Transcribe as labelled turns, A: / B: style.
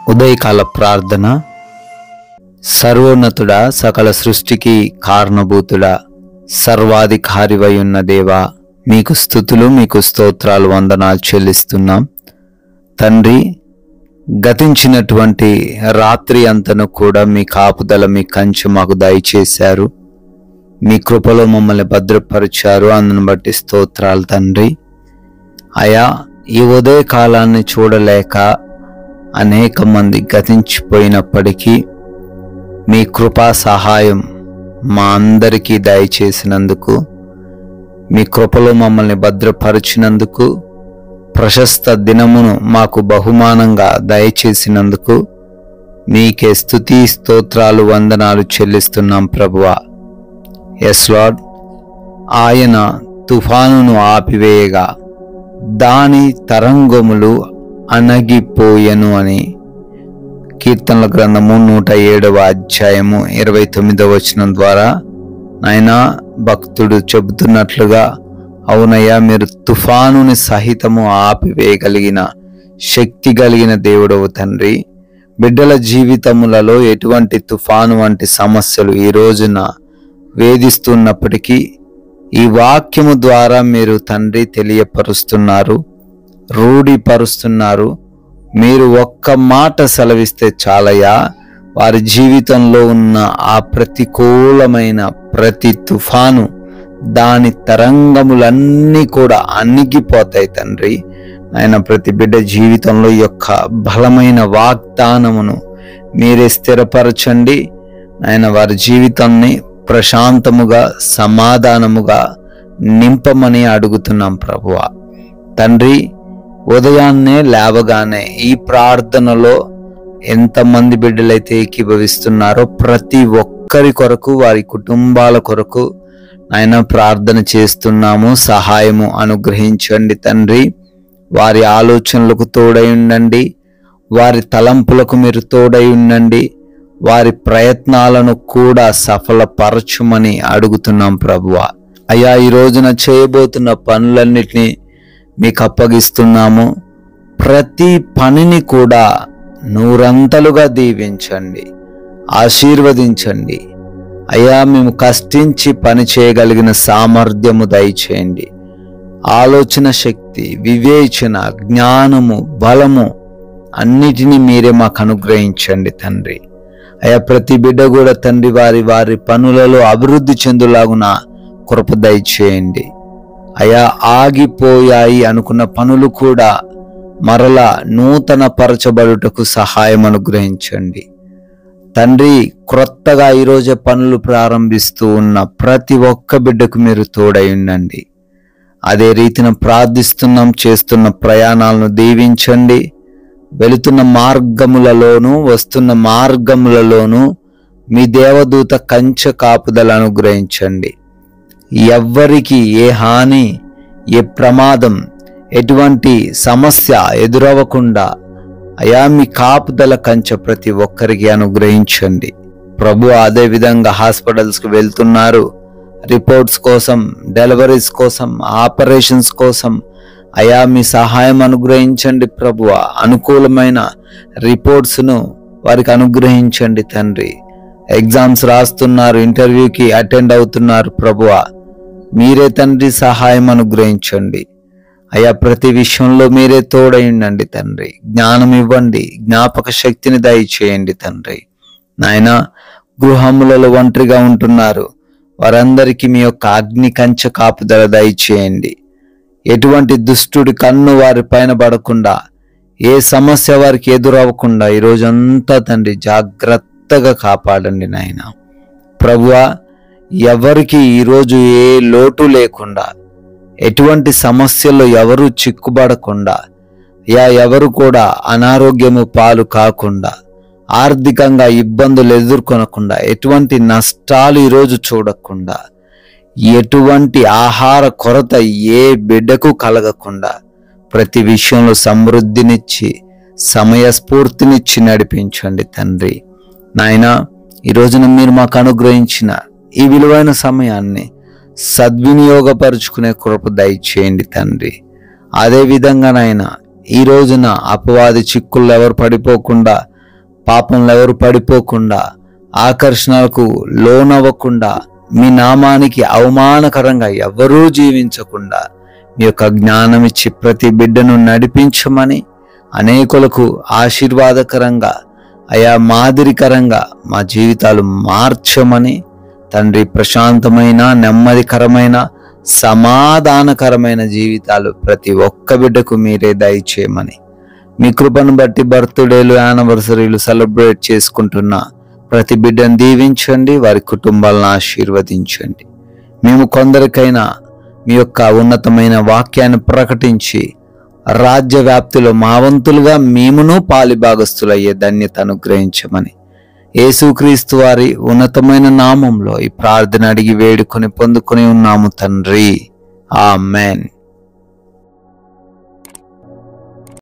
A: ఉదయకాల ప్రార్థన. సర్వోన్నతుడా, సకల సృష్టికి కారణభూతుడా, సర్వాధికారివై ఉన్న దేవా, మీకు స్తుతులు, మీకు స్తోత్రాలు, వందనాలు చెల్లిస్తున్నాం తండ్రి. గతించినటువంటి రాత్రి అంతను కూడా మీ కాపుదల, మీ కంచె మాకు దయచేశారు. మీ కృపలో మమ్మల్ని భద్రపరిచారు. అందును బట్టి స్తోత్రాలు తండ్రి. అయా, ఈ ఉదయ కాలాన్ని చూడలేక అనేక మంది గతించిపోయినప్పటికీ మీ కృపా సహాయం మా అందరికీ దయచేసినందుకు, మీ కృపలో మమ్మల్ని భద్రపరిచినందుకు, ప్రశస్త దినమును మాకు బహుమానంగా దయచేసినందుకు మీకే స్తుతి, స్తోత్రాలు, వందనాలు చెల్లిస్తున్నాం ప్రభువా. Yes Lord. ఆయన తుఫానును ఆపివేయగా దాని తరంగములు అణగిపోయెను అని కీర్తనల గ్రంథము 107వ అధ్యాయము 29వ వచనం ద్వారా నాయనా భక్తుడు చెబుతున్నట్లుగా, అవునయ్యా, మీరు తుఫానుని సహితము ఆపివేయగలిగిన శక్తి కలిగిన దేవుడవు తండ్రి. బిడ్డల జీవితములలో ఎటువంటి తుఫాను వంటి సమస్యలు ఈ రోజున వేధిస్తున్నప్పటికీ ఈ వాక్యము ద్వారా మీరు తండ్రి తెలియపరుస్తున్నారు, రూఢిపరుస్తున్నారు. మీరు ఒక్క మాట సెలవిస్తే చాలయ్యా, వారి జీవితంలో ఉన్న ఆ ప్రతికూలమైన ప్రతి తుఫాను, దాని తరంగములన్నీ కూడా అణిగిపోతాయి తండ్రి. ఆయన ప్రతి బిడ్డ జీవితంలో ఈ యొక్క బలమైన వాగ్దానమును మీరే స్థిరపరచండి. ఆయన వారి జీవితాన్ని ప్రశాంతముగా, సమాధానముగా నింపమని అడుగుతున్నాం ప్రభువా. తండ్రి, ఉదయాన్నే లేవగానే ఈ ప్రార్థనలో ఎంతమంది బిడ్డలైతే ఏకీభవిస్తున్నారో ప్రతి ఒక్కరి కొరకు, వారి కుటుంబాల కొరకు ఆయన ప్రార్థన చేస్తున్నాము. సహాయము అనుగ్రహించండి తండ్రి. వారి ఆలోచనలకు తోడై ఉండండి, వారి తలంపులకు మీరు తోడై ఉండండి, వారి ప్రయత్నాలను కూడా సఫలపరచుమని అడుగుతున్నాం ప్రభువా. అయ్యా, ఈ రోజున చేయబోతున్న పనులన్నిటినీ మీకు అప్పగిస్తున్నాము. ప్రతి పనిని కూడా నూరంతలుగా దీవించండి, ఆశీర్వదించండి. అయ్యా, మేము కష్టించి పని చేయగలిగిన సామర్థ్యము దయచేయండి. ఆలోచన శక్తి, వివేచన, జ్ఞానము, బలము అన్నిటినీ మీరే మాకు అనుగ్రహించండి తండ్రి. అయ్యా, ప్రతి బిడ్డ కూడా తండ్రి వారి వారి పనులలో అభివృద్ధి చెందులాగున కృప దయచేయండి. అయా, ఆగిపోయాయి అనుకున్న పనులు కూడా మరలా నూతన పరచబడుటకు సహాయం అనుగ్రహించండి తండ్రి. క్రొత్తగా ఈరోజే పనులు ప్రారంభిస్తూ ఉన్న ప్రతి ఒక్క బిడ్డకు మీరు తోడై ఉండండి. అదే రీతిన ప్రార్థిస్తున్నాం. చేస్తున్న ప్రయాణాలను దీవించండి. వెళుతున్న మార్గములలోనూ వస్తున్న మార్గములలోనూ మీ దేవదూత కంచె కాపుదల అనుగ్రహించండి. ఎవ్వరికి ఏ హాని, ఏ ప్రమాదం, ఎటువంటి సమస్య ఎదురవ్వకుండా అయా మీ కాపుదల కంచె ప్రతి ఒక్కరికి అనుగ్రహించండి ప్రభు. అదే విధంగా హాస్పిటల్స్కి వెళ్తున్నారు, రిపోర్ట్స్ కోసం, డెలివరీస్ కోసం, ఆపరేషన్స్ కోసం అయా మీ సహాయం అనుగ్రహించండి ప్రభువ. అనుకూలమైన రిపోర్ట్స్ను వారికి అనుగ్రహించండి తండ్రి. ఎగ్జామ్స్ రాస్తున్నారు, ఇంటర్వ్యూకి అటెండ్ అవుతున్నారు ప్రభువ, మీరే తండ్రి సహాయం అనుగ్రహించండి. అయా, ప్రతి విషయంలో మీరే తోడై ఉండండి తండ్రి. జ్ఞానం ఇవ్వండి, జ్ఞాపక శక్తిని దయచేయండి తండ్రి. నాయన, గృహములలో ఒంటరిగా ఉంటున్నారు, వారందరికీ మీ యొక్క అగ్ని కంచె కాపుదల దయచేయండి. ఎటువంటి దుష్టుడి కన్ను వారి పైన పడకుండా, ఏ సమస్య వారికి ఎదురవ్వకుండా ఈరోజంతా తండ్రి జాగ్రత్తగా కాపాడండి నాయన. ప్రభువా, ఎవరికి ఈరోజు ఏ లోటు లేకుండా, ఎటువంటి సమస్యల్లో ఎవరు చిక్కుబడకుండా, ఎవరు కూడా అనారోగ్యము పాలు కాకుండా, ఆర్థికంగా ఇబ్బందులు ఎదుర్కొనకుండా, ఎటువంటి నష్టాలు ఈరోజు చూడకుండా, ఎటువంటి ఆహార కొరత ఏ బిడ్డకు కలగకుండా ప్రతి విషయంలో సమృద్ధినిచ్చి సమయస్ఫూర్తినిచ్చి నడిపించండి తండ్రి. నాయన, ఈ రోజున మీరు మాకు అనుగ్రహించిన ఈ విలువైన సమయాన్ని సద్వినియోగపరుచుకునే కృప దయచేయండి తండ్రి. అదే విధంగా నాయన, ఈ రోజున అపవాది చిక్కుల్లో ఎవరు పడిపోకుండా పాపంలో ఎవరు పడిపోకుండా, ఆకర్షణలకు లోనవ్వకుండా, మీ నామానికి అవమానకరంగా ఎవరూ జీవించకుండా మీ యొక్క జ్ఞానం ఇచ్చి ప్రతి బిడ్డను నడిపించమని, అనేకులకు ఆశీర్వాదకరంగా, అయా మాదిరికరంగా మా జీవితాలు మార్చమని తండ్రి, ప్రశాంతమైన, నెమ్మదికరమైన, సమాధానకరమైన జీవితాలు ప్రతి ఒక్క బిడ్డకు మీరే దయచేయమని, మీ కృపను బట్టి బర్త్డేలు, యానివర్సరీలు సెలబ్రేట్ చేసుకుంటున్న ప్రతి బిడ్డను దీవించండి, వారి కుటుంబాలను ఆశీర్వదించండి. మేము కొందరికైనా మీ యొక్క ఉన్నతమైన వాక్యాన్ని ప్రకటించి రాజ్య వ్యాప్తిలో మా వంతులుగా మేమును పాలిభాగస్తులయ్యే ధన్యత అనుగ్రహించమని యేసుక్రీస్తు వారి ఉన్నతమైన నామంలో ఈ ప్రార్థన అడిగి వేడుకొని పొందుకొని ఉన్నాము తండ్రి. ఆమేన్.